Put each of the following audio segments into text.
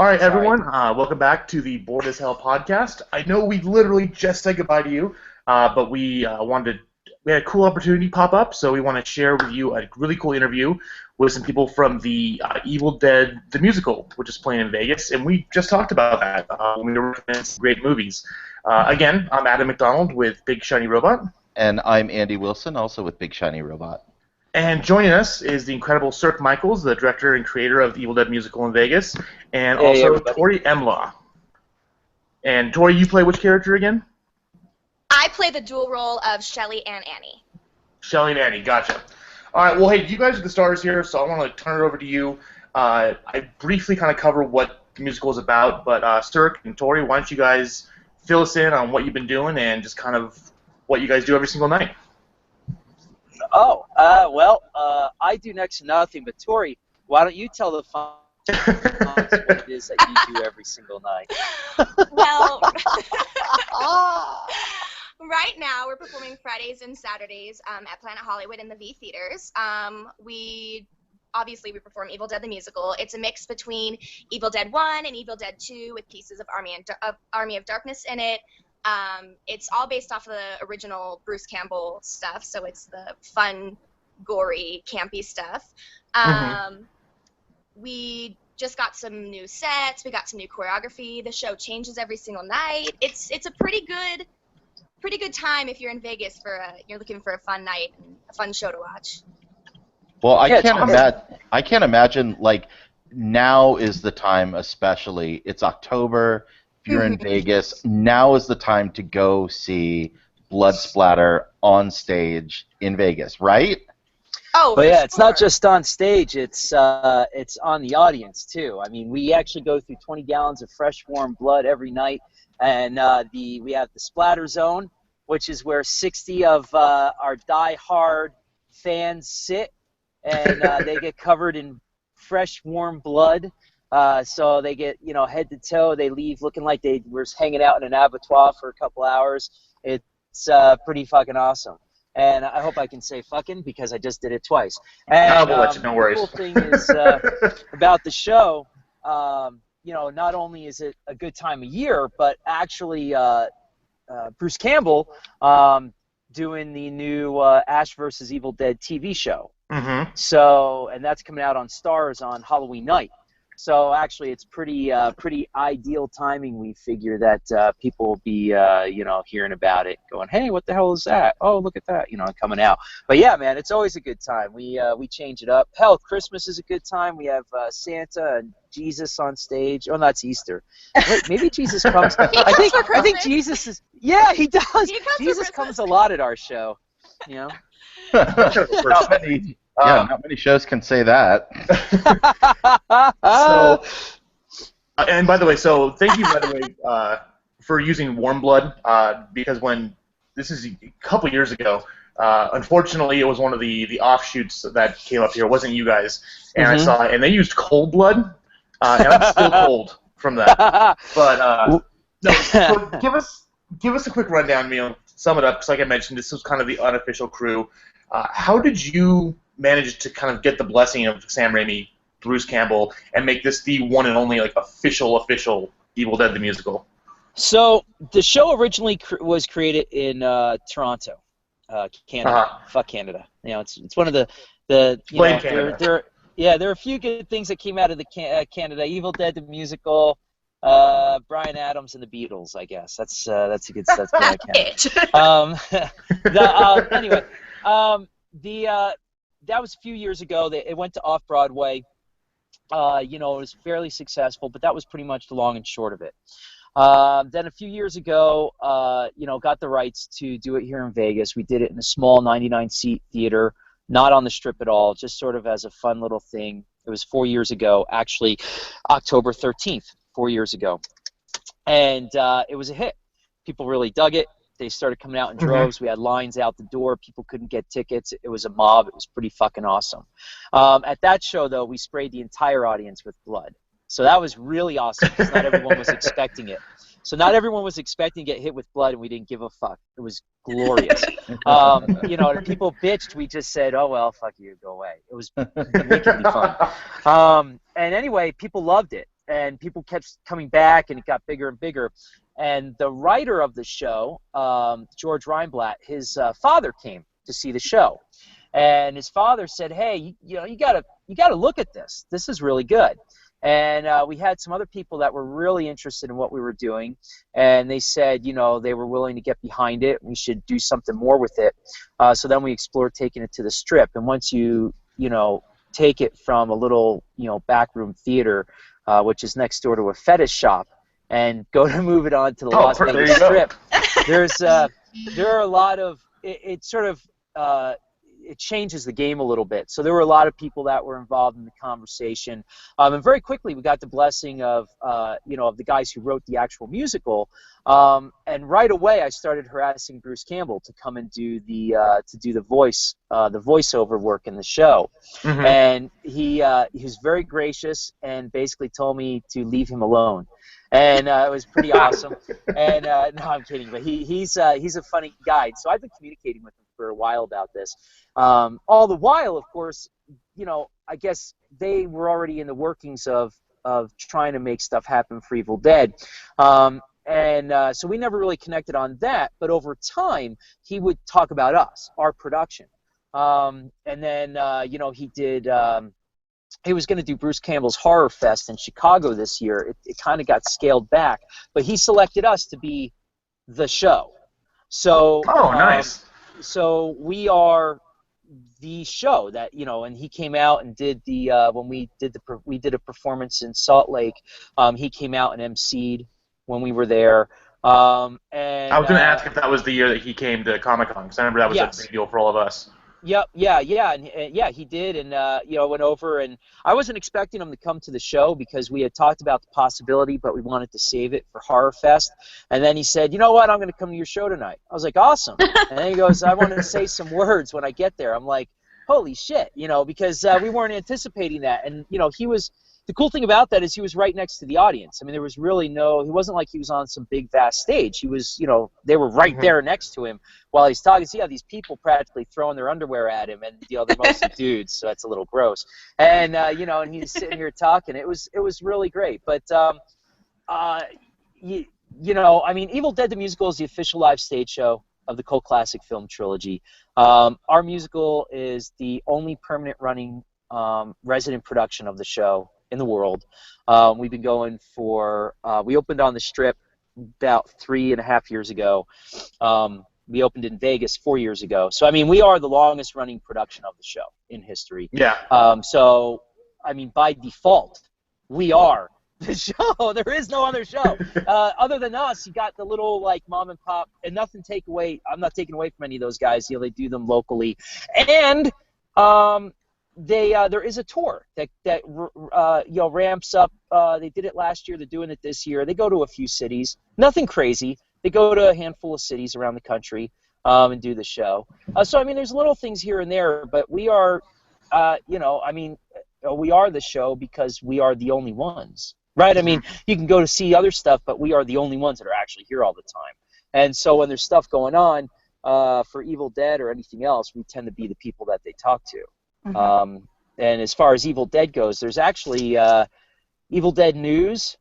All right, Sorry. everyone. Welcome back to the Bored as Hell podcast. I know we literally just said goodbye to you, but we we had a cool opportunity pop up, so we want to share with you a really cool interview with some people from the Evil Dead the musical, which is playing in Vegas, and we just talked about that when we were recommending some great movies. Again, I'm Adam McDonald with Big Shiny Robot. And I'm Andy Wilson, also with Big Shiny Robot. And joining us is the incredible Cirque Michaels, the director and creator of the Evil Dead musical in Vegas, and Hey, also everybody. Tori Emlaw. And Tori, you play which character again? I play the dual role of Shelly and Annie. Shelly and Annie, gotcha. All right, well, hey, you guys are the stars here, so I want to turn it over to you. I briefly kind of cover what the musical is about, but Cirque and Tori, why don't you guys fill us in on what you've been doing and just kind of what you guys do every single night? Oh, I do next to nothing, but Tori, why don't you tell the fans what it is that you do every single night? Well, right now we're performing Fridays and Saturdays at Planet Hollywood in the V Theaters. We perform Evil Dead the musical. It's a mix between Evil Dead 1 and Evil Dead 2 with pieces of Army of Darkness in it. It's all based off of the original Bruce Campbell stuff, so it's the fun, gory, campy stuff. We just got some new sets. We got some new choreography. The show changes every single night. It's a pretty good time if you're in Vegas you're looking for a fun night and a fun show to watch. Well, I can't imagine, like, now is the time especially. It's October. If you're in Vegas, now is the time to go see blood splatter on stage in Vegas, right? Oh, But yeah, sure. it's not just on stage, it's on the audience too. I mean, we actually go through 20 gallons of fresh warm blood every night, and we have the splatter zone, which is where 60 of our die-hard fans sit, and they get covered in fresh warm blood. So they get, head to toe. They leave looking like they were hanging out in an abattoir for a couple hours. It's pretty fucking awesome. And I hope I can say fucking because I just did it twice. And we'll let you, no worries. The cool thing is about the show, not only is it a good time of year, but actually Bruce Campbell doing the new Ash vs. Evil Dead TV show. So, and that's coming out on Starz on Halloween night. So actually, it's pretty ideal timing. We figure that people will be hearing about it, going, "Hey, what the hell is that? Oh, look at that!" Coming out. But yeah, man, it's always a good time. We change it up. Hell, Christmas is a good time. We have Santa and Jesus on stage. Oh, that's Easter. Wait, maybe Jesus comes. I think Jesus is. Yeah, he does. Jesus comes a lot at our show. Not many shows can say that. And by the way, thank you, by the way, for using warm blood, because when this is a couple years ago, unfortunately, it was one of the offshoots that came up here. It wasn't you guys, and I saw it, and they used cold blood, and I'm still cold from that. But no, so give us a quick rundown, sum it up, because like I mentioned, this was kind of the unofficial crew. How did you manage to kind of get the blessing of Sam Raimi, Bruce Campbell, and make this the one and only official Evil Dead the musical? So the show originally was created in Toronto, Canada. Fuck Canada. It's one of the Canada. There are a few good things that came out of the Canada. Evil Dead the musical, Bryan Adams and the Beatles. I guess that's a good stuff. Anyway, that was a few years ago. It went to off-Broadway. It was fairly successful, but that was pretty much the long and short of it. Then a few years ago, got the rights to do it here in Vegas. We did it in a small 99-seat theater, not on the Strip at all, just sort of as a fun little thing. It was 4 years ago, actually, October 13th, 4 years ago. And it was a hit. People really dug it. They started coming out in droves. We had lines out the door. People couldn't get tickets. It was a mob. It was pretty fucking awesome. At that show, though, we sprayed the entire audience with blood. So that was really awesome because not everyone was expecting it. So not everyone was expecting to get hit with blood, and we didn't give a fuck. It was glorious. People bitched. We just said, "Oh well, fuck you, go away." It was wickedly fun. And anyway, people loved it. and people kept coming back, and it got bigger and bigger. And the writer of the show, George Reinblatt, his father came to see the show, and his father said, "Hey, you gotta look at this. This is really good." And we had some other people that were really interested in what we were doing, and they said, they were willing to get behind it. We should do something more with it. So then we explored taking it to the Strip. And once you take it from a little, backroom theater, which is next door to a fetish shop, and go to move it on to the Las Vegas Strip, there are a lot of it sort of it changes the game a little bit. So there were a lot of people that were involved in the conversation, and very quickly we got the blessing of of the guys who wrote the actual musical, and right away I started harassing Bruce Campbell to come and do the voiceover work in the show. Mm-hmm. And he was very gracious and basically told me to leave him alone. And it was pretty awesome. And no, I'm kidding, but he's a funny guy. So I've been communicating with him for a while about this. All the while, of course, I guess they were already in the workings of trying to make stuff happen for Evil Dead. And so we never really connected on that. But over time, he would talk about us, our production. And then, he did... he was going to do Bruce Campbell's Horror Fest in Chicago this year. It kind of got scaled back, but he selected us to be the show. So, nice. So we are the show that and he came out and did the when we did a performance in Salt Lake. He came out and emceed when we were there. And I was going to ask if that was the year that he came to Comic-Con, because I remember that was a big deal for all of us. Yep, yeah, and he did, and went over, and I wasn't expecting him to come to the show because we had talked about the possibility, but we wanted to save it for Horror Fest. And then he said, "You know what? I'm going to come to your show tonight." I was like, "Awesome!" And then he goes, "I want to say some words when I get there." I'm like, "Holy shit!" Because we weren't anticipating that, and he was. The cool thing about that is he was right next to the audience. I mean, there was really he wasn't like he was on some big, vast stage. He was, they were right there next to him while he's talking. So, these people practically throwing their underwear at him, and, they're mostly dudes, so that's a little gross. And, and he's sitting here talking. It was really great. But, Evil Dead the Musical is the official live stage show of the cult classic film trilogy. Our musical is the only permanent running resident production of the show in the world. We've been going for we opened on the Strip about 3.5 years ago. We opened in Vegas 4 years ago. So we are the longest running production of the show in history. Yeah. So by default, we are the show. There is no other show other than us. You got the little mom and pop, and nothing take away. I'm not taking away from any of those guys. They do them locally, and there is a tour that ramps up. They did it last year. They're doing it this year. They go to a few cities. Nothing crazy. They go to a handful of cities around the country and do the show. So there's little things here and there, but we are, we are the show because we are the only ones, right? You can go to see other stuff, but we are the only ones that are actually here all the time. And so when there's stuff going on for Evil Dead or anything else, we tend to be the people that they talk to. Mm-hmm. And as far as Evil Dead goes, there's actually Evil Dead News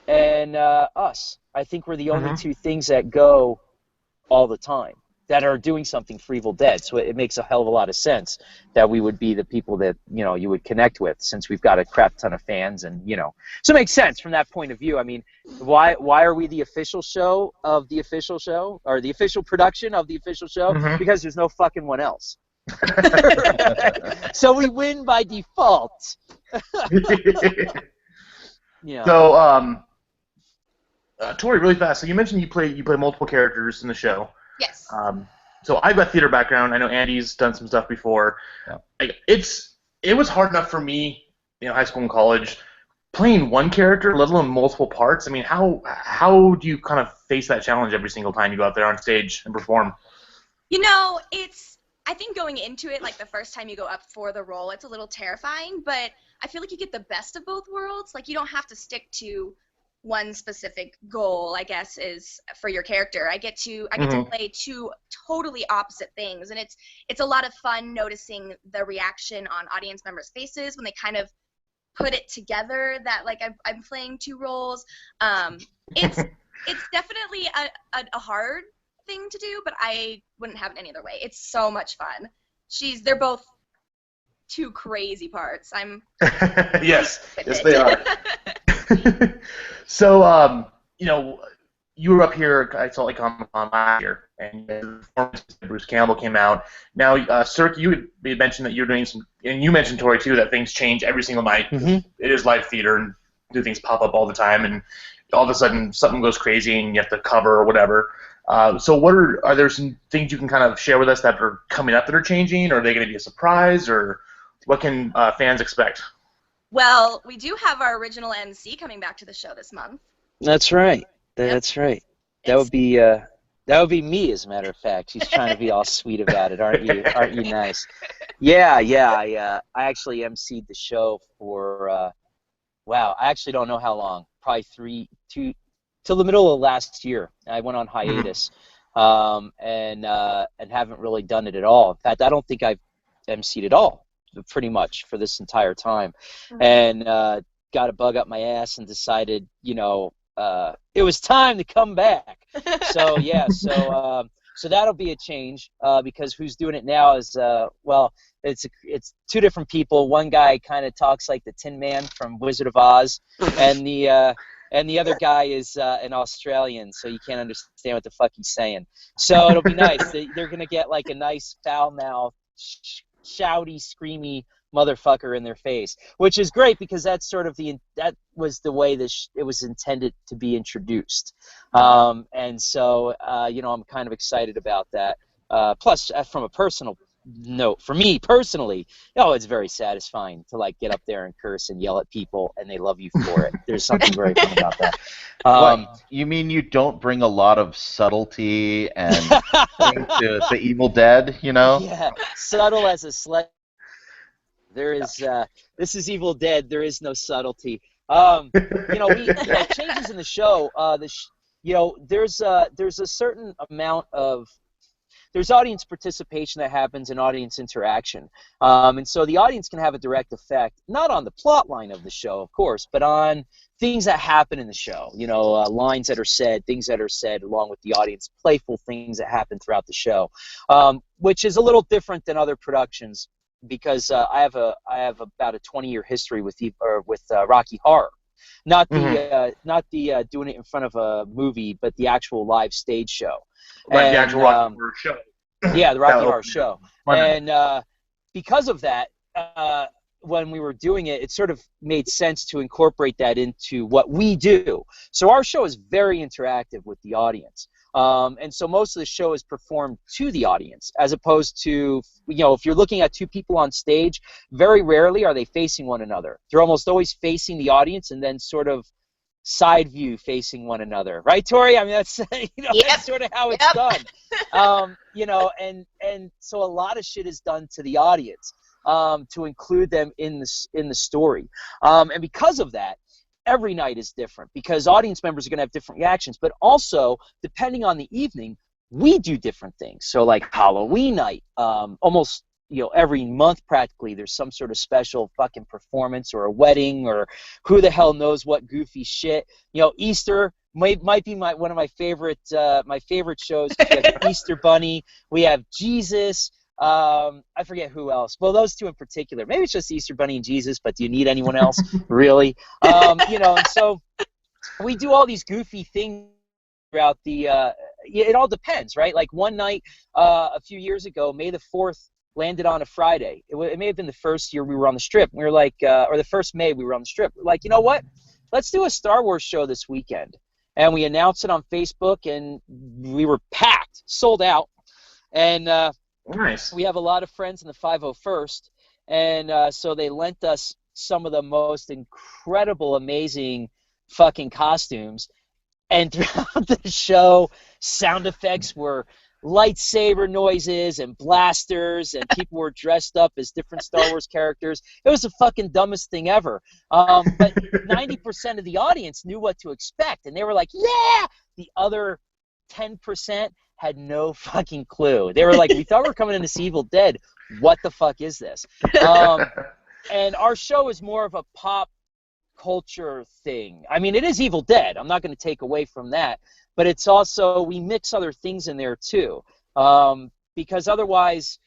and us. I think we're the only two things that go all the time that are doing something for Evil Dead. So it makes a hell of a lot of sense that we would be the people that you would connect with, since we've got a crap ton of fans, and so it makes sense from that point of view. Why are we the official show of the official show, or the official production of the official show? Mm-hmm. Because there's no fucking one else. So we win by default. Yeah. So, Tori, really fast. So you mentioned you play multiple characters in the show. Yes. So I've got theater background. I know Andy's done some stuff before. Yeah. It was hard enough for me, high school and college, playing one character, let alone multiple parts. How do you kind of face that challenge every single time you go out there on stage and perform? I think going into it, the first time you go up for the role, it's a little terrifying, but I feel like you get the best of both worlds. You don't have to stick to one specific goal, I guess, is for your character. I get to play two totally opposite things, and it's a lot of fun noticing the reaction on audience members' faces when they kind of put it together that like I'm playing two roles. It's definitely a hard thing to do, but I wouldn't have it any other way. It's so much fun. They're both two crazy parts. Yes, they are. So, you were up here at Salt Lake Comic Con last year, and the performance of Bruce Campbell came out. Now, Cirque, you had mentioned that you're doing some, and you mentioned, Tori, too, that things change every single night. Mm-hmm. It is live theater, and new things pop up all the time, and all of a sudden something goes crazy, and you have to cover or whatever. So are there some things you can kind of share with us that are coming up that are changing, or are they going to be a surprise, or what can fans expect? Well, we do have our original MC coming back to the show this month. That's right. That's right. That would be me, as a matter of fact. She's trying to be all sweet about it, aren't you? Aren't you nice? Yeah. I actually emceed the show for wow. I actually don't know how long. Probably till the middle of last year. I went on hiatus, and haven't really done it at all. In fact, I don't think I've emceed at all, pretty much, for this entire time. And got a bug up my ass and decided, it was time to come back. So yeah, so that'll be a change, because who's doing it now is it's two different people. One guy kind of talks like the Tin Man from Wizard of Oz, and the other guy is an Australian, so you can't understand what the fuck he's saying. So it'll be nice. They're gonna get like a nice foul mouth, shouty, screamy motherfucker in their face, which is great, because that's sort of that was the way it was intended to be introduced. And so I'm kind of excited about that. Plus, from a personal note, for me personally, it's very satisfying to like get up there and curse and yell at people, and they love you for it. There's something very fun about that. You mean you don't bring a lot of subtlety and to the Evil Dead, Yeah, subtle as a sled. There is this is Evil Dead. There is no subtlety. Changes in the show. There's a certain amount of audience participation that happens in audience interaction, and so the audience can have a direct effect, not on the plot line of the show, of course, but on things that happen in the show. Lines that are said, things that are said along with the audience, playful things that happen throughout the show, which is a little different than other productions. Because I have about a 20-year history with Rocky Horror, not the doing it in front of a movie, but the actual live stage show. Right, the actual Rocky Horror show. Yeah, the Rocky Horror show. And because of that, when we were doing it, it sort of made sense to incorporate that into what we do. So our show is very interactive with the audience. And so most of the show is performed to the audience, as opposed to, if you're looking at two people on stage, very rarely are they facing one another. They're almost always facing the audience and then sort of side view facing one another. Right, Tori? I mean, that's, that's sort of how it's done. And so a lot of shit is done to the audience to include them in the story. And because of that, every night is different, because audience members are going to have different reactions, but also, depending on the evening, we do different things. So like Halloween night, almost every month practically, there's some sort of special fucking performance or a wedding or who the hell knows what goofy shit. Easter might be one of my favorite shows. We have Easter Bunny, we have Jesus. I forget who else. Well, those two in particular. Maybe it's just Easter Bunny and Jesus, but do you need anyone else? Really? And so we do all these goofy things throughout the it all depends, right? Like one night a few years ago, May the 4th landed on a Friday. It may have been the first year we were on the Strip. We were like, or the first May we were on the Strip. We're like, you know what? Let's do a Star Wars show this weekend. And we announced it on Facebook, and we were packed, sold out. And nice. We have a lot of friends in the 501st, and so they lent us some of the most incredible, amazing fucking costumes. And throughout the show, sound effects were lightsaber noises and blasters, and people were dressed up as different Star Wars characters. It was the fucking dumbest thing ever. But 90% of the audience knew what to expect, and they were like, yeah! The other 10% had no fucking clue. They were like, we thought we were coming in to see Evil Dead. What the fuck is this? and our show is more of a pop culture thing. I mean, it is Evil Dead. I'm not going to take away from that, but it's also, we mix other things in there too, because otherwise,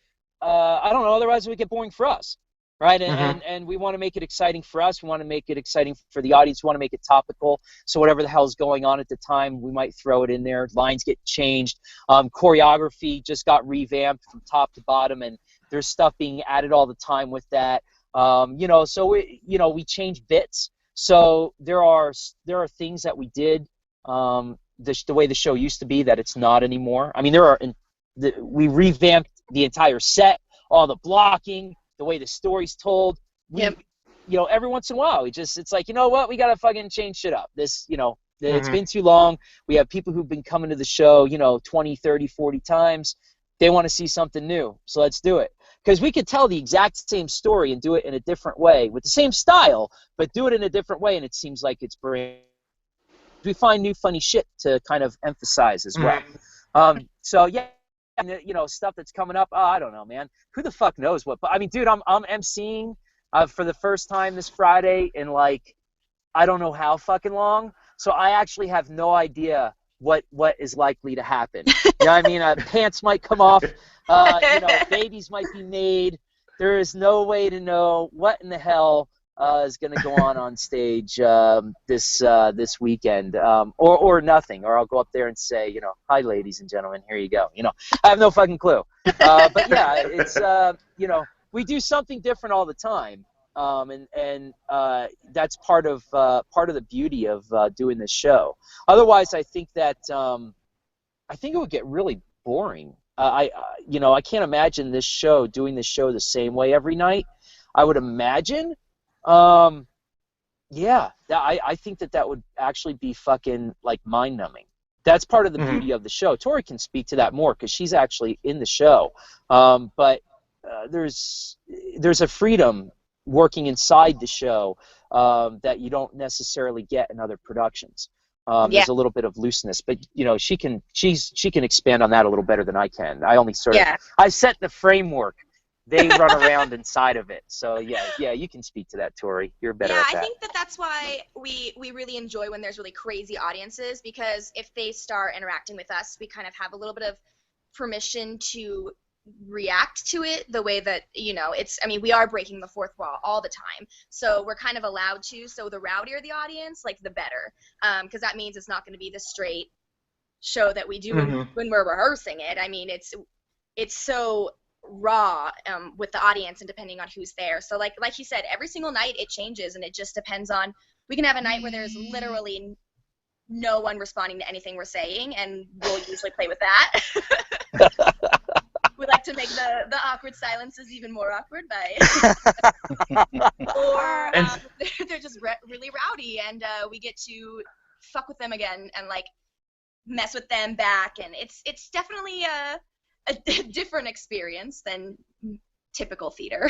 I don't know. Otherwise, it would get boring for us, right? And we want to make it exciting for us. We want to make it exciting for the audience. We want to make it topical. So whatever the hell is going on at the time, we might throw it in there. Lines get changed. Choreography just got revamped from top to bottom, and there's stuff being added all the time with that. So we change bits. So there are things that we did the way the show used to be that it's not anymore. I mean, we revamped the entire set, all the blocking, the way the story's told. Every once in a while, it's like, you know what, we gotta fucking change shit up. This, it's been too long. We have people who've been coming to the show, 20, 30, 40 times. They want to see something new, so let's do it. Because we could tell the exact same story and do it in a different way with the same style, but do it in a different way, and it seems like it's brilliant. We find new funny shit to kind of emphasize as well. So yeah, and stuff that's coming up. Oh, I don't know, man. Who the fuck knows what? But I mean, dude, I'm emceeing for the first time this Friday in like I don't know how fucking long. So I actually have no idea what is likely to happen. You know what I mean? Pants might come off. Babies might be made. There is no way to know what in the hell is going to go on stage this weekend, or nothing, or I'll go up there and say, hi, ladies and gentlemen, here you go. I have no fucking clue. But yeah, it's we do something different all the time, and that's part of the beauty of doing this show. Otherwise, I think that it would get really boring. I can't imagine doing this show the same way every night. I would imagine. I think that would actually be fucking like mind-numbing. That's part of the beauty of the show. Tori can speak to that more because she's actually in the show. But there's a freedom working inside the show that you don't necessarily get in other productions. There's a little bit of looseness, but she can expand on that a little better than I can. I only I set the framework. They run around inside of it. So yeah, you can speak to that, Tori. You're better at that. I think that's why we really enjoy when there's really crazy audiences, because if they start interacting with us, we kind of have a little bit of permission to react to it the way that, we are breaking the fourth wall all the time. So we're kind of allowed to. So the rowdier the audience, like the better. Because that means it's not going to be the straight show that we do when we're rehearsing it. I mean, it's so raw with the audience and depending on who's there. So like you said, every single night it changes, and it just depends on, we can have a night where there's literally no one responding to anything we're saying, and we'll usually play with that. We like to make the awkward silences even more awkward or they're just really rowdy, and we get to fuck with them again and like mess with them back, and it's definitely a different experience than typical theater.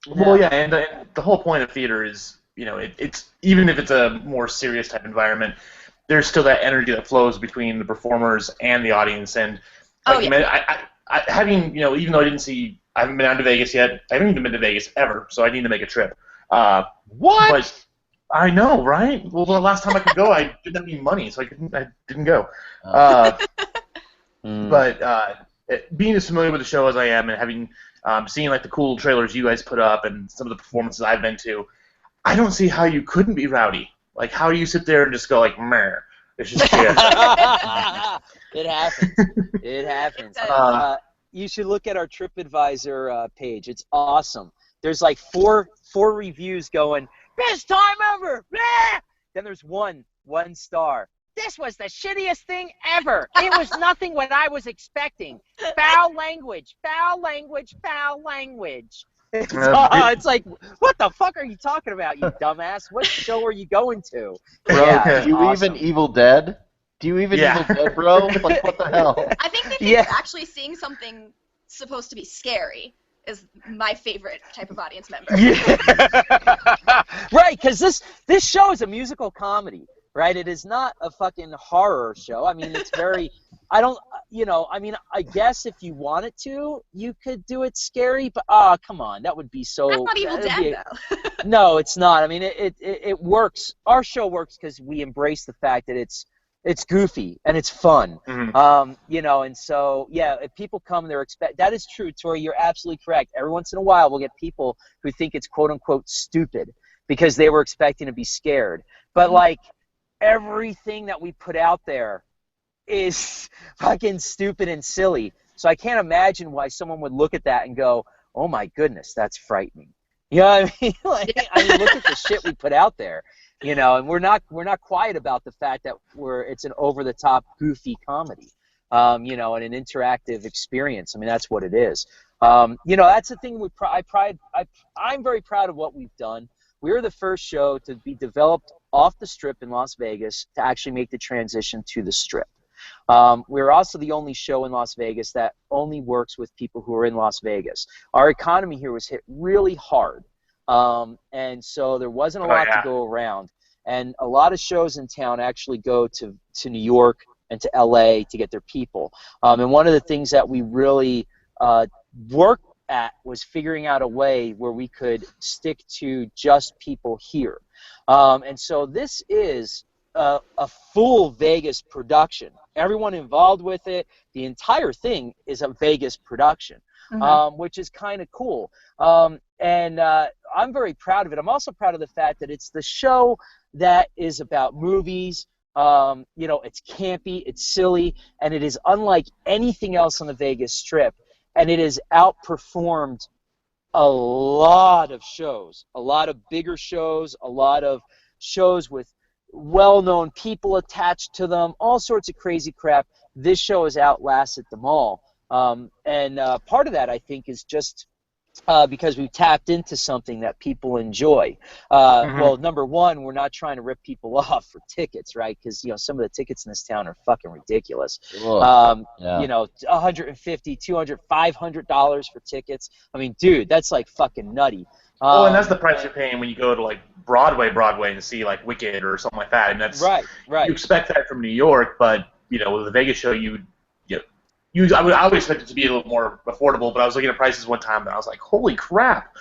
Well, yeah, and the whole point of theater is, it's even if it's a more serious type environment, there's still that energy that flows between the performers and the audience. And like you mentioned, I having, even though I haven't been out to Vegas yet. I haven't even been to Vegas ever, so I need to make a trip. What? But I know, right? Well, the last time I could go, I didn't have any money, so I didn't go. But being as familiar with the show as I am, and having seen like the cool trailers you guys put up and some of the performances I've been to, I don't see how you couldn't be rowdy. Like, how do you sit there and just go like, meh? It's just It happens. It happens. You should look at our TripAdvisor page. It's awesome. There's like four reviews going, best time ever. Then there's one star. This was the shittiest thing ever. It was nothing what I was expecting. Foul language, foul language, foul language. It's like, what the fuck are you talking about, you dumbass? What show are you going to? Bro, do you even Evil Dead? Do you even Evil Dead, bro? Like, what the hell? I think they think actually seeing something supposed to be scary is my favorite type of audience member. Right, because this show is a musical comedy. Right, it is not a fucking horror show. I mean, it's very I don't, you know, I mean, I guess if you wanted to, you could do it scary, but come on, that would be so. That's not Evil Dead, though. No, it's not. I mean, it works. Our show works because we embrace the fact that it's goofy and it's fun. Mm-hmm. You know, and so yeah, if people come, that is true, Tori. You're absolutely correct. Every once in a while, we'll get people who think it's quote unquote stupid because they were expecting to be scared. But like everything that we put out there is fucking stupid and silly. So I can't imagine why someone would look at that and go, "Oh my goodness, that's frightening." You know what I mean? Like, I mean, look at the shit we put out there. You know, and we're not quiet about the fact that it's an over-the-top, goofy comedy. You know, and an interactive experience. I mean, that's what it is. You know, that's the thing. I'm very proud of what we've done. We were the first show to be developed off the Strip in Las Vegas to actually make the transition to the Strip. We're also the only show in Las Vegas that only works with people who are in Las Vegas. Our economy here was hit really hard, and so there wasn't a lot to go around. And a lot of shows in town actually go to New York and to LA to get their people. And one of the things that we really worked at was figuring out a way where we could stick to just people here. And so this is a full Vegas production. Everyone involved with it, the entire thing is a Vegas production, which is kind of cool. And I'm very proud of it. I'm also proud of the fact that it's the show that is about movies. You know, it's campy, it's silly, and it is unlike anything else on the Vegas Strip. And it has outperformed a lot of shows, a lot of bigger shows, a lot of shows with well-known people attached to them, all sorts of crazy crap. This show has outlasted them all. And part of that, I think, is just because we've tapped into something that people enjoy. Well, number one, we're not trying to rip people off for tickets, right? Because, you know, some of the tickets in this town are fucking ridiculous. You know, $150, $200, $500 for tickets. I mean, dude, that's like fucking nutty. Well, and that's the price you're paying when you go to like Broadway to see like Wicked or something like that, and that's right. You expect that from New York, but you know, with the Vegas show, I would expect it to be a little more affordable. But I was looking at prices one time, and I was like, holy crap!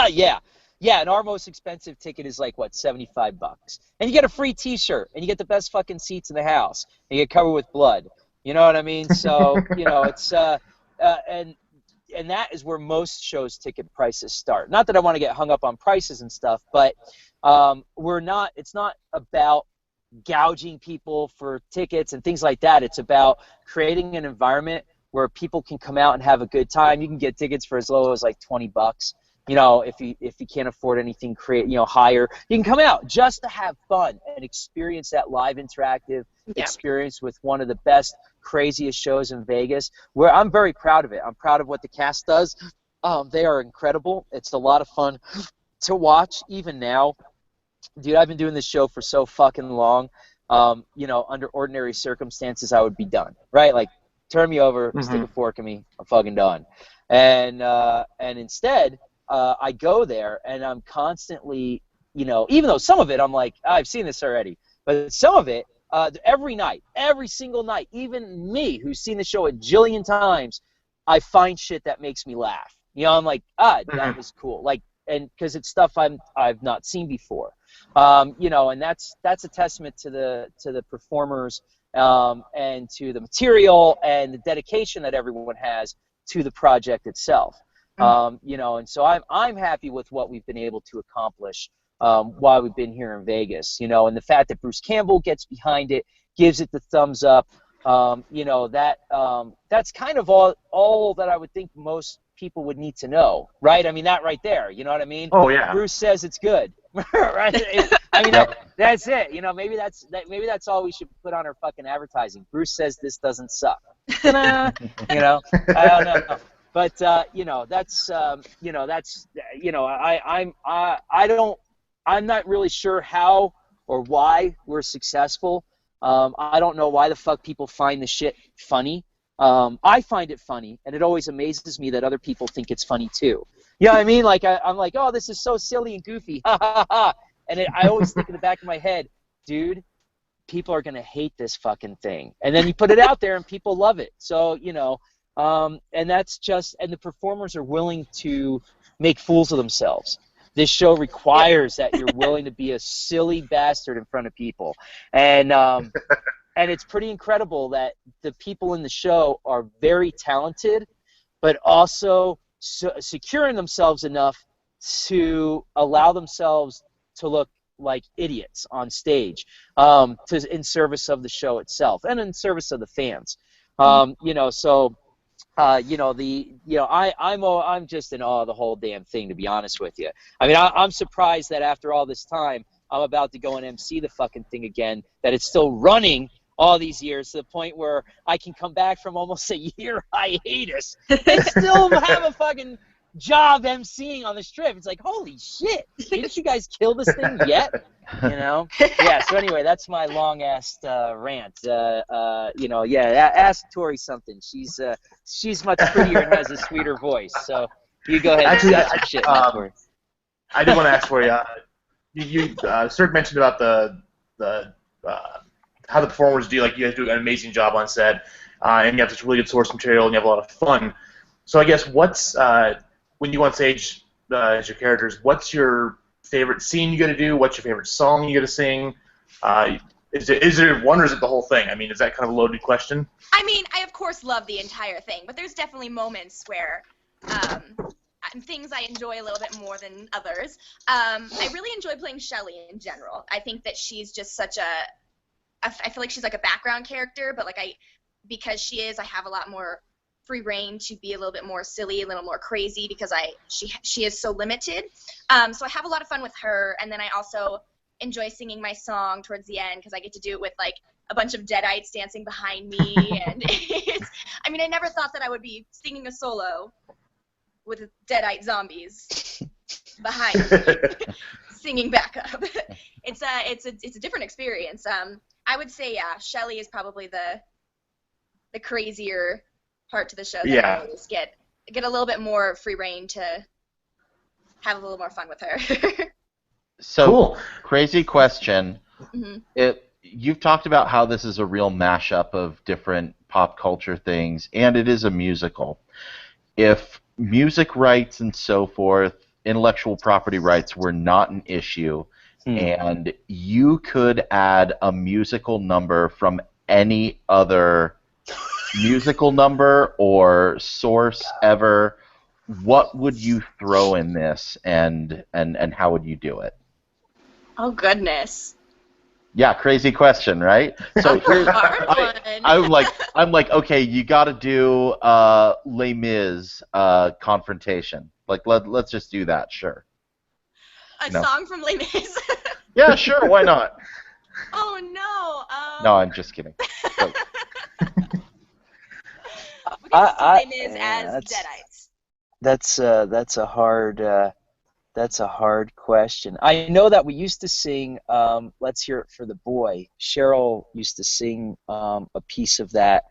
Yeah, and our most expensive ticket is like what, $75, and you get a free T-shirt, and you get the best fucking seats in the house, and you get covered with blood. You know what I mean? So you know, it's and that is where most shows' ticket prices start. Not that I want to get hung up on prices and stuff, but it's not about gouging people for tickets and things like that. It's about creating an environment where people can come out and have a good time. You can get tickets for as low as like $20. You know, if you can't afford anything higher, you can come out just to have fun and experience that live interactive experience with one of the best, craziest shows in Vegas. Where I'm very proud of it. I'm proud of what the cast does. They are incredible. It's a lot of fun to watch even now. Dude, I've been doing this show for so fucking long. You know, under ordinary circumstances, I would be done. Right? Like, turn me over, stick a fork in me, I'm fucking done. And instead, I go there, and I'm constantly, you know, even though some of it I'm like, I've seen this already, but some of it, every night, every single night, even me, who's seen the show a jillion times, I find shit that makes me laugh. You know, I'm like, that was cool. Like, and because it's stuff I've not seen before. You know, and that's a testament to the performers and to the material and the dedication that everyone has to the project itself. You know, and so I'm happy with what we've been able to accomplish while we've been here in Vegas. You know, and the fact that Bruce Campbell gets behind it, gives it the thumbs up. You know, that's kind of all that I would think most people would need to know, right? I mean, that right there, you know what I mean? Oh yeah. Bruce says it's good, right? I mean, that's it. You know, maybe that's all we should put on our fucking advertising. Bruce says this doesn't suck. You know, I don't know, but you know, I'm not really sure how or why we're successful. I don't know why the fuck people find the shit funny. I find it funny, and it always amazes me that other people think it's funny too. You know what I mean? Like, I'm like, oh, this is so silly and goofy, ha ha ha. And I always think in the back of my head, dude, people are going to hate this fucking thing. And then you put it out there and people love it. So, and that's just, and the performers are willing to make fools of themselves. This show requires that you're willing to be a silly bastard in front of people. And it's pretty incredible that the people in the show are very talented, but also securing themselves enough to allow themselves to look like idiots on stage, in service of the show itself and in service of the fans. I'm just in awe of the whole damn thing, to be honest with you. I mean, I'm surprised that after all this time, I'm about to go and MC the fucking thing again, that it's still running all these years to the point where I can come back from almost a year hiatus and still have a fucking job emceeing on the strip. It's like, holy shit, didn't you guys kill this thing yet? Yeah, so anyway, that's my long-ass rant. Ask Tori something. She's much prettier and has a sweeter voice, so you go ahead and Actually, say some shit, Tori. I did want to ask for you. You Serge mentioned about the how the performers do. Like, you guys do an amazing job on set, and you have this really good source material, and you have a lot of fun. So I guess what's when you on stage as your characters, what's your favorite scene you got to do? What's your favorite song you got to sing? Is there one, or is it the whole thing? I mean, is that kind of a loaded question? I mean, I of course love the entire thing, but there's definitely moments where things I enjoy a little bit more than others. I really enjoy playing Shelly in general. I think that she's just such I feel like she's like a background character, but because she is, I have a lot more free reign to be a little bit more silly, a little more crazy, because she is so limited. So I have a lot of fun with her, and then I also enjoy singing my song towards the end because I get to do it with like a bunch of Deadites dancing behind me, and I never thought that I would be singing a solo with Deadite zombies behind me, singing backup. It's a different experience. I would say, Shelly is probably the crazier part to the show that I always get a little bit more free reign to have a little more fun with her. So, cool. Crazy question. Mm-hmm. You've talked about how this is a real mashup of different pop culture things, and it is a musical. If music rights and so forth, intellectual property rights were not an issue, and you could add a musical number from any other musical number or source ever, what would you throw in this, and how would you do it? Oh goodness. Yeah, crazy question, right? So here's, I'm like, okay, you got to do Les Mis confrontation. Like, let's just do that, sure. A song from Les Mis. Yeah, sure, why not? Oh no. No, I'm just kidding. So, we can do Les Mis as Deadites. That's a hard question. I know that we used to sing Let's Hear It for the Boy. Cheryl used to sing a piece of that,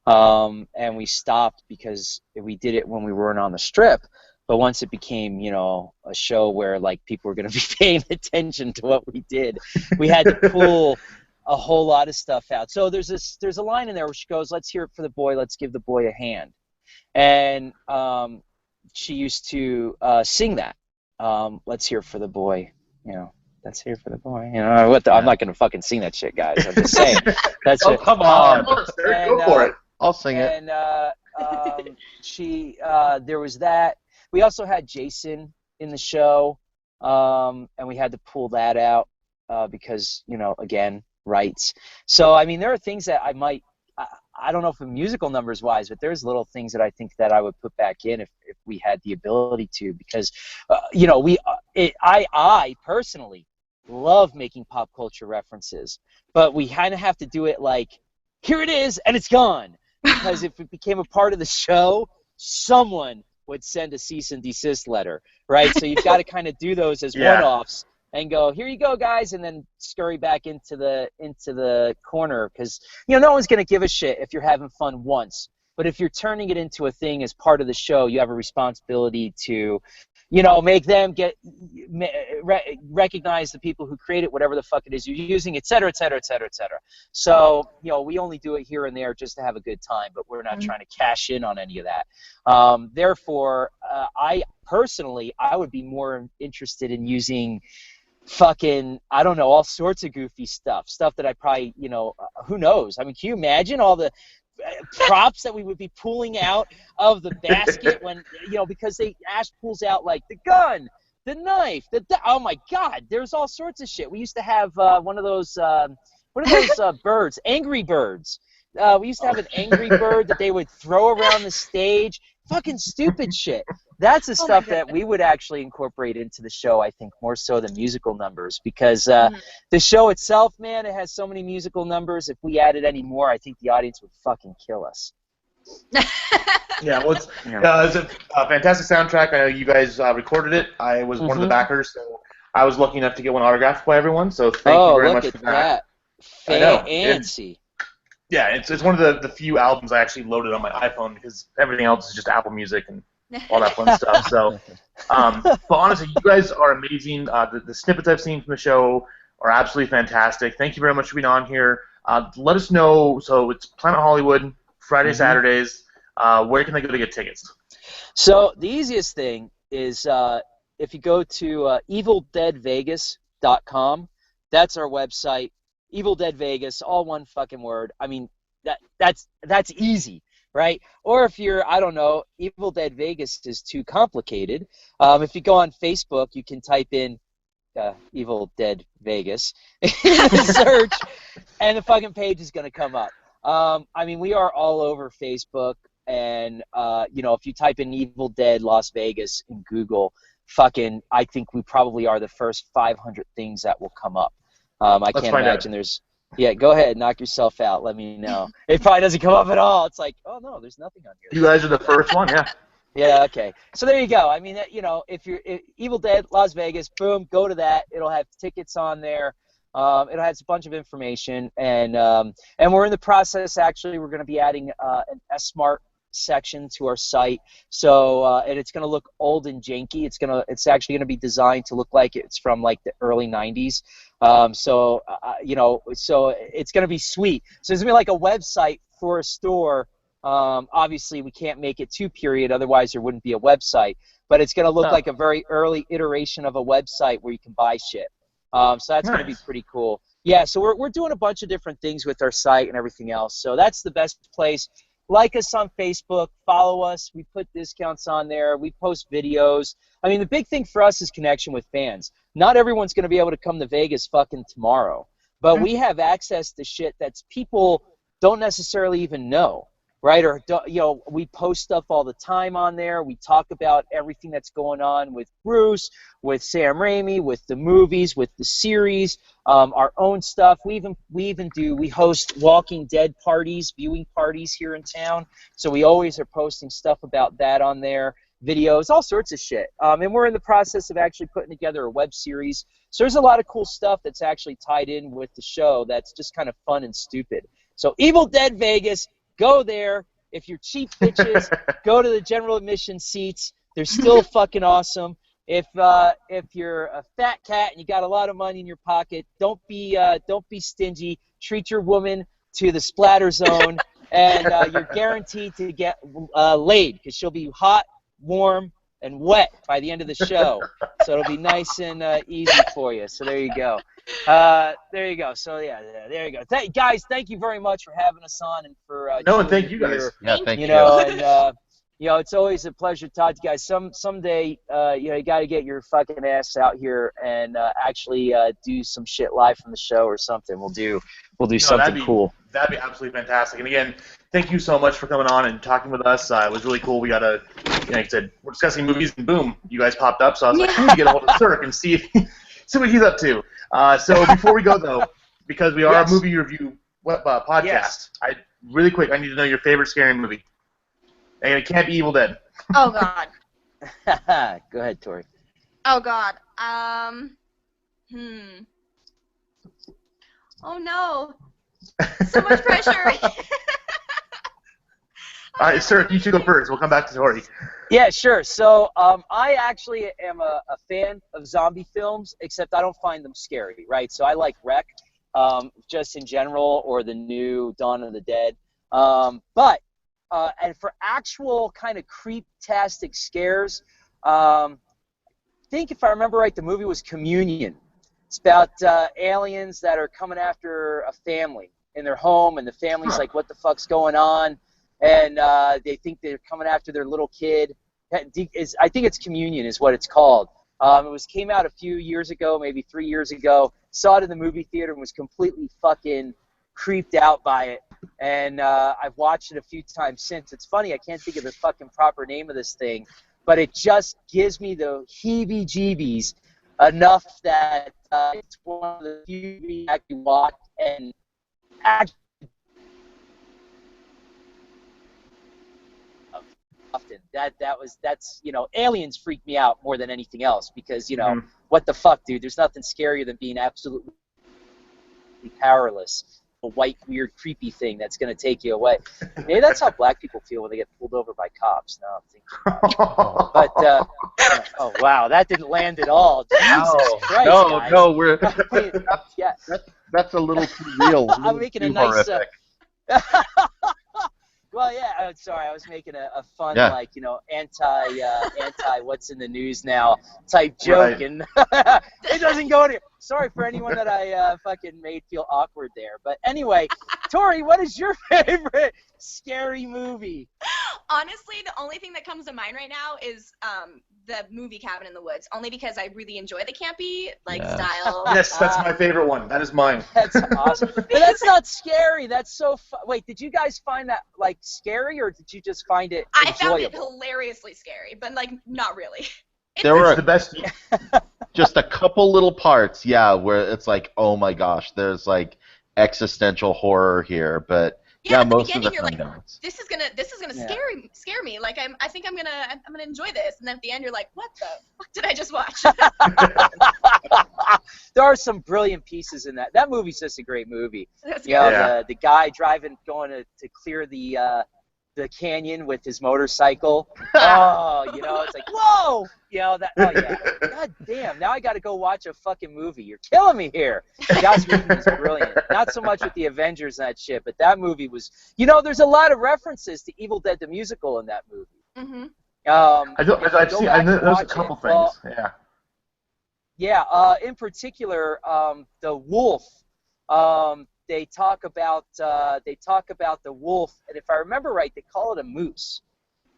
and we stopped because we did it when we weren't on the strip. But once it became, a show where like people were going to be paying attention to what we did, we had to pull a whole lot of stuff out. So there's a line in there where she goes, "Let's hear it for the boy. Let's give the boy a hand," and she used to sing that. Let's hear it for the boy. Let's hear it for the boy. I'm not going to fucking sing that shit, guys. I'm just saying. That's oh, come on. Go for it. I'll sing it. And there was that. We also had Jason in the show, and we had to pull that out because, again, rights. So, there are things that I don't know if musical numbers wise, but there's little things that I think that I would put back in if we had the ability to, because, I personally love making pop culture references, but we kind of have to do it like, here it is, and it's gone. Because if it became a part of the show, someone would send a cease and desist letter, right? So you've got to kind of do those as one-offs and go, here you go, guys, and then scurry back into the corner, because no one's going to give a shit if you're having fun once. But if you're turning it into a thing as part of the show, you have a responsibility to you know, make them recognize the people who create it, whatever the fuck it is you're using, et cetera, et cetera, et cetera, et cetera. So, you know, we only do it here and there just to have a good time, but we're not trying to cash in on any of that. Therefore, I personally, I would be more interested in using fucking, I don't know, all sorts of goofy stuff that I probably, you know, who knows? I mean, can you imagine all the props that we would be pulling out of the basket when, you know, because Ash pulls out like the gun, the knife, oh my God, there's all sorts of shit. We used to have one of those birds, Angry Birds. We used to have an Angry Bird that they would throw around the stage. Fucking stupid shit. That's the stuff that we would actually incorporate into the show, I think, more so than musical numbers, because the show itself, man, it has so many musical numbers. If we added any more, I think the audience would fucking kill us. Yeah, well, it's a fantastic soundtrack. I know you guys recorded it. I was one of the backers, so I was lucky enough to get one autographed by everyone, so thank you very much for that. Fancy. Yeah, it's one of the few albums I actually loaded on my iPhone because everything else is just Apple Music and all that fun stuff. So, but honestly, you guys are amazing. The snippets I've seen from the show are absolutely fantastic. Thank you very much for being on here. Let us know. So it's Planet Hollywood, Friday, Saturdays. Where can they go to get tickets? So the easiest thing is if you go to evildeadvegas.com. That's our website. Evil Dead Vegas, all one fucking word. I mean, that's easy, right? Or if you're, I don't know, Evil Dead Vegas is too complicated. If you go on Facebook, you can type in Evil Dead Vegas in the search, and the fucking page is going to come up. I mean, we are all over Facebook, and you know, if you type in Evil Dead Las Vegas in Google, fucking, I think we probably are the first 500 things that will come up. I can't imagine there's. Yeah, go ahead, knock yourself out. Let me know. It probably doesn't come up at all. It's like, oh no, there's nothing on here. You guys are the first one, yeah. Yeah, okay. So there you go. I mean, you know, if Evil Dead Las Vegas, boom, go to that. It'll have tickets on there. It'll have a bunch of information, and we're in the process. Actually, we're going to be adding an S-Smart section to our site. So and it's going to look old and janky. It's actually going to be designed to look like it's from like the early '90s. You know, so it's going to be sweet. So it's going to be like a website for a store. Obviously, we can't make it to period, otherwise there wouldn't be a website. But it's going to look like a very early iteration of a website where you can buy shit. So that's going to be pretty cool. Yeah, so we're doing a bunch of different things with our site and everything else. So that's the best place. Like us on Facebook, follow us. We put discounts on there. We post videos. I mean, the big thing for us is connection with fans. Not everyone's going to be able to come to Vegas fucking tomorrow, but we have access to shit that's people don't necessarily even know, right? Or, you know, we post stuff all the time on there. We talk about everything that's going on with Bruce, with Sam Raimi, with the movies, with the series, our own stuff. We host Walking Dead parties, viewing parties here in town. So we always are posting stuff about that on there, videos, all sorts of shit. And we're in the process of actually putting together a web series. So there's a lot of cool stuff that's actually tied in with the show that's just kind of fun and stupid. So Evil Dead Vegas, go there. If you're cheap bitches, go to the general admission seats. They're still fucking awesome. If you're a fat cat and you got a lot of money in your pocket, don't be stingy. Treat your woman to the splatter zone, and you're guaranteed to get laid because she'll be hot, warm, and wet by the end of the show. So it'll be nice and easy for you. So there you go. There you go. So yeah, there you go. Guys, thank you very much for having us on and for and thank you guys. Yeah, thank you. You know, and you know, it's always a pleasure to talk to you guys. Someday, you know, you got to get your fucking ass out here and actually do some shit live from the show or something. We'll do something cool. That'd be absolutely fantastic. And again, thank you so much for coming on and talking with us. It was really cool. We got to, you know, like I said, we're discussing movies, and boom, you guys popped up. So I was like, I need to get a hold of Cirque and see what he's up to. So before we go though, because we are a movie review podcast, really quick, I need to know your favorite scary movie. And it can't be Evil Dead. Oh God. Go ahead, Tori. Oh God. Oh no. So much pressure. Sir, you should go first. We'll come back to Tori. Yeah, sure. So I actually am a fan of zombie films, except I don't find them scary, right? So I like Wreck, just in general, or the new Dawn of the Dead. But and for actual kind of creep-tastic scares, I think if I remember right, the movie was Communion. It's about aliens that are coming after a family in their home, and the family's like, what the fuck's going on? And they think they're coming after their little kid. I think it's Communion is what it's called. Came out a few years ago, maybe 3 years ago. Saw it in the movie theater and was completely fucking creeped out by it. And I've watched it a few times since. It's funny, I can't think of the fucking proper name of this thing, but it just gives me the heebie-jeebies enough that it's one of the few we actually watch and actually often. That's aliens freak me out more than anything else because what the fuck, dude? There's nothing scarier than being absolutely powerless. A white, weird, creepy thing that's going to take you away. Maybe that's how black people feel when they get pulled over by cops. Now I'm thinking about it. But oh wow, that didn't land at all. Jesus Christ, guys. No, that's a little too real. I'm making a nice. Well, yeah. Sorry, I was making a fun, anti what's in the news now type joke, right. And it doesn't go anywhere. Sorry for anyone that I fucking made feel awkward there. But anyway, Tori, what is your favorite scary movie? Honestly, the only thing that comes to mind right now is the movie Cabin in the Woods, only because I really enjoy the campy style. Yes, that's my favorite one. That is mine. That's awesome. But that's not scary. That's so Wait, did you guys find that scary, or did you just find it enjoyable? I found it hilariously scary, but not really. There were the best. Just a couple little parts, where it's like, oh my gosh, there's existential horror here, but most of the time, you're like, this is gonna scare me. Like I think I'm gonna enjoy this, and then at the end you're like, what the fuck did I just watch? There are some brilliant pieces in that. That movie's just a great movie. The guy going to clear the canyon with his motorcycle. It's like, whoa! God damn, now I got to go watch a fucking movie. You're killing me here. That movie was brilliant. Not so much with the Avengers and that shit, but that movie was, there's a lot of references to Evil Dead the Musical in that movie. Mm-hmm. I've seen, there's a couple things, in particular, the wolf, they talk about the wolf, and if I remember right, they call it a moose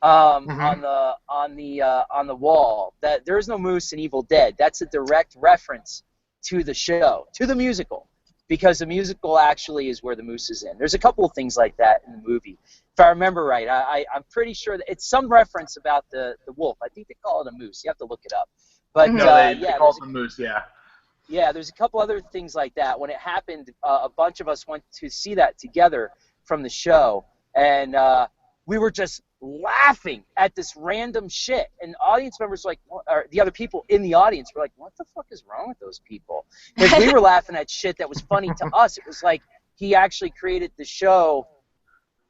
on the wall. That there is no moose in Evil Dead. That's a direct reference to the show, to the musical, because the musical actually is where the moose is in. There's a couple of things like that in the movie. If I remember right, I'm pretty sure that it's some reference about the wolf. I think they call it a moose. You have to look it up. But they call it the moose. Yeah, there's a couple other things like that. When it happened, a bunch of us went to see that together from the show, and we were just laughing at this random shit. And audience members or the other people in the audience were like, what the fuck is wrong with those people? Because we were laughing at shit that was funny to us. It was like he actually created the show.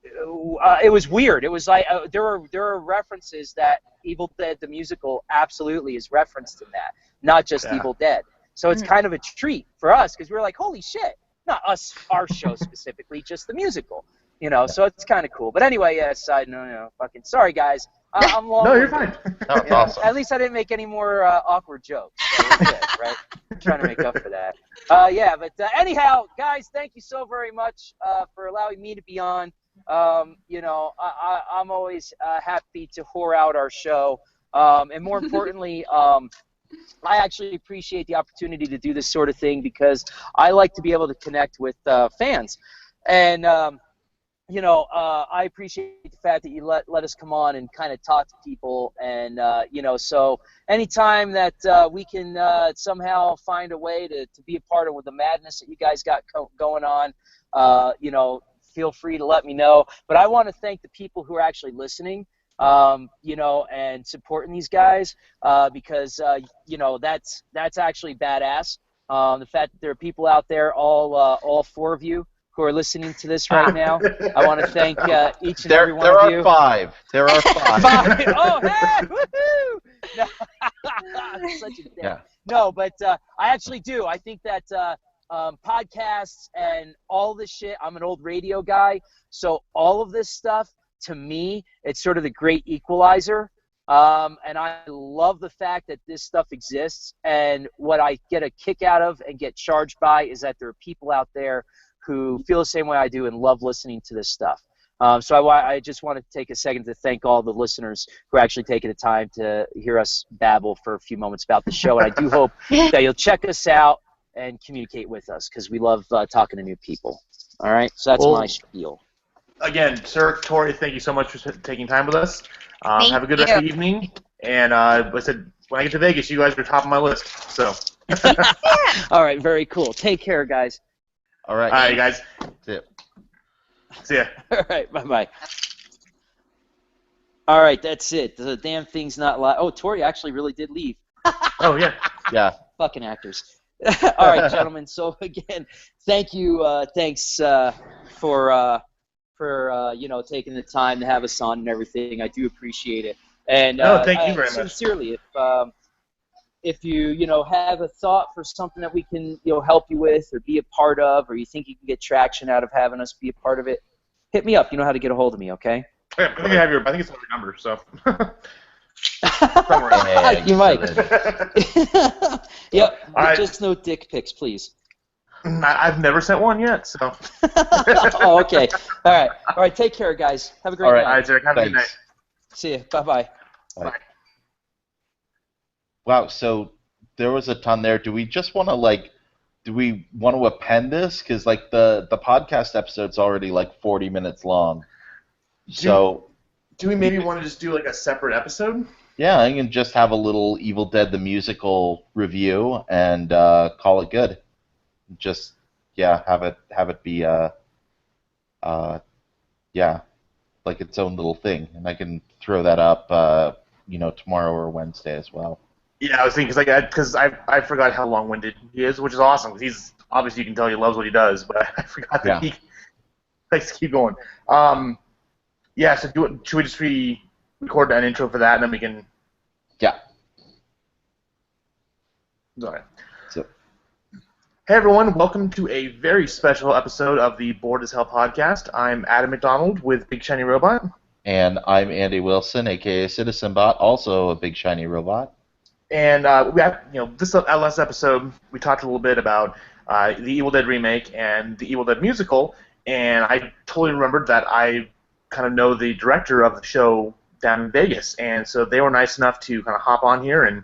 It was weird. It was like there are references that Evil Dead the Musical absolutely is referenced in that, not just Evil Dead. So it's kind of a treat for us because we were like, holy shit. Not us, our show specifically, just the musical. So it's kind of cool. But anyway, side note, fucking sorry, guys. I'm long. No, you're fine. That's awesome. At least I didn't make any more awkward jokes. So we're good, right? I'm trying to make up for that. But anyhow, guys, thank you so very much for allowing me to be on. I'm always happy to whore out our show. And more importantly, I actually appreciate the opportunity to do this sort of thing because I like to be able to connect with fans. And, I appreciate the fact that you let us come on and kind of talk to people. And, so anytime that we can somehow find a way to be a part of the madness that you guys got going on, feel free to let me know. But I want to thank the people who are actually listening. And supporting these guys, because that's actually badass. The fact that there are people out there, all four of you, who are listening to this right now. I want to thank each and every one there of you. are 5. There are 5. Oh, hey! Woohoo! No. Such a dick. Yeah. No, but I actually do. I think that podcasts and all this shit, I'm an old radio guy, so all of this stuff, to me, it's sort of the great equalizer. And I love the fact that this stuff exists. And what I get a kick out of and get charged by is that there are people out there who feel the same way I do and love listening to this stuff. So I just want to take a second to thank all the listeners who are actually taking the time to hear us babble for a few moments about the show. And I do hope that you'll check us out and communicate with us because we love talking to new people. All right? So that's my spiel. Again, sir, Tori, thank you so much for taking time with us. Have a good rest you. of the evening. And I said, when I get to Vegas, you guys are top of my list. So. All right, very cool. Take care, guys. All right. All right, guys. See ya. See ya. All right, bye-bye. All right, that's it. The damn thing's not live. Oh, Tori actually really did leave. Oh, yeah. Yeah. Fucking actors. All right, gentlemen. So, again, thank you. Thanks for taking the time to have us on and everything. I do appreciate it. And No, thank you very much. Sincerely, if you have a thought for something that we can help you with or be a part of, or you think you can get traction out of having us be a part of it, hit me up. You know how to get a hold of me, okay? Yeah, I think it's on your number, so. You might. Yep. Right. Just no dick pics, please. I've never sent one yet, so. Oh, okay. All right. Take care, guys. Have a great night. All right, sir. Have a good night. See you. Bye-bye. Bye. Wow, so there was a ton there. Do we just want to append this? Because the podcast episode's already 40 minutes long. So do we maybe want to just do a separate episode? Yeah, I can just have a little Evil Dead the Musical review and call it good. Just have it be its own little thing, and I can throw that up tomorrow or Wednesday as well. Yeah, I was thinking because I forgot how long-winded he is, which is awesome. Because he's obviously, you can tell he loves what he does, but I forgot that he likes to keep going. Yeah, so should we just record an intro for that, and then we can? Yeah. All right. So. Hey everyone, welcome to a very special episode of the Bored as Hell podcast. I'm Adam McDonald with Big Shiny Robot. And I'm Andy Wilson, aka CitizenBot, also a Big Shiny Robot. And we have, this last episode, we talked a little bit about the Evil Dead remake and the Evil Dead musical, and I totally remembered that I kind of know the director of the show down in Vegas, and so they were nice enough to kind of hop on here and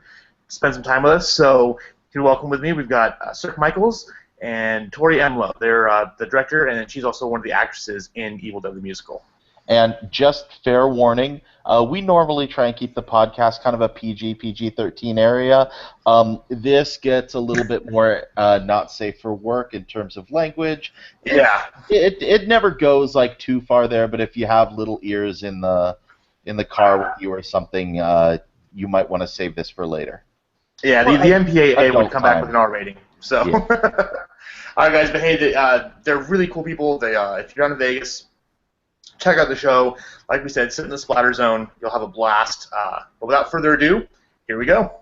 spend some time with us. So here, welcome with me, we've got Cirque Michaels and Tori Emlo. They're the director, and then she's also one of the actresses in Evil Dead the musical. And just fair warning, we normally try and keep the podcast kind of a PG-13 area. This gets a little bit more not safe for work in terms of language. It never goes too far there, but if you have little ears in the car with you or something, you might want to save this for later. Yeah, the MPAA would come back with an R rating. So, yeah. All right, guys, but hey, they're really cool people. They, if you're down in Vegas, check out the show. Like we said, sit in the splatter zone. You'll have a blast. But without further ado, here we go.